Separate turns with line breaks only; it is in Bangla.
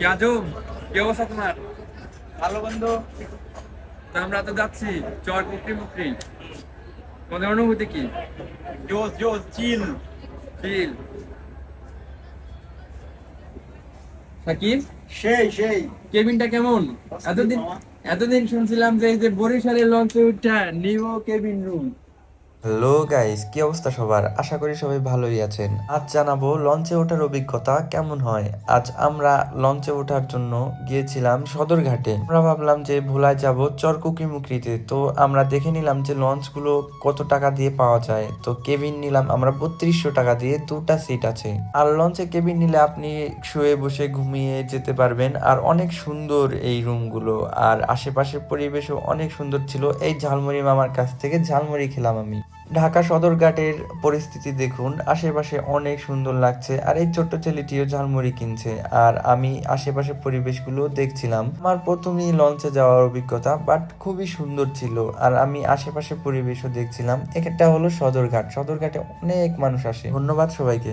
কি আজব, কি অবস্থা তোমার?
ভালো বন্ধু।
তো আমরা তো যাচ্ছি চর কুকরি মুকরি। তোমাদের অনুভূতি কি?
জোস জোস চিল।
ফিল সাকিব,
সেই
কেবিনটা কেমন? এতদিন এতদিন শুনছিলাম যে এই যে বরিশালের লঞ্চে উঠা new cabin room.
Hello guys, কি অবস্থা সবার? আশা করি সবাই ভালোই আছেন। আজ জানাবো লঞ্চে ওঠার অভিজ্ঞতা কেমন হয়। আজ আমরা লঞ্চে ওঠার জন্য গিয়েছিলাম সদরঘাটে। আমরা ভাবলাম যে ভোলায় যাব চরকুকিমুকরিতে, তো আমরা দেখে নিলাম যে লঞ্চগুলো কত টাকা দিয়ে পাওয়া যায়। তো কেবিন নিলাম আমরা 3200 টাকা দিয়ে, দুটা সিট আছে। আর লঞ্চে কেবিন নিলে আপনি শুয়ে বসে ঘুমিয়ে যেতে পারবেন। আর অনেক সুন্দর এই রুমগুলো, আর আশেপাশের পরিবেশও অনেক সুন্দর ছিল। এই ঝালমুড়ি মামার কাছ থেকে ঝালমুড়ি খেলাম আমি। ঢাকা সদরঘাটের পরিস্থিতি দেখুন, আশেপাশে অনেক সুন্দর লাগছে। আর এই ছোট্ট ছেলেটিও ঝালমুড়ি কিনছে, আর আমি আশেপাশের পরিবেশগুলো দেখছিলাম। আমার প্রথমেই লঞ্চে যাওয়ার অভিজ্ঞতা, বাট খুবই সুন্দর ছিল। আর আমি আশেপাশের পরিবেশও দেখছিলাম। এটা হলো সদরঘাট। সদরঘাটে অনেক মানুষ আসে। ধন্যবাদ সবাইকে।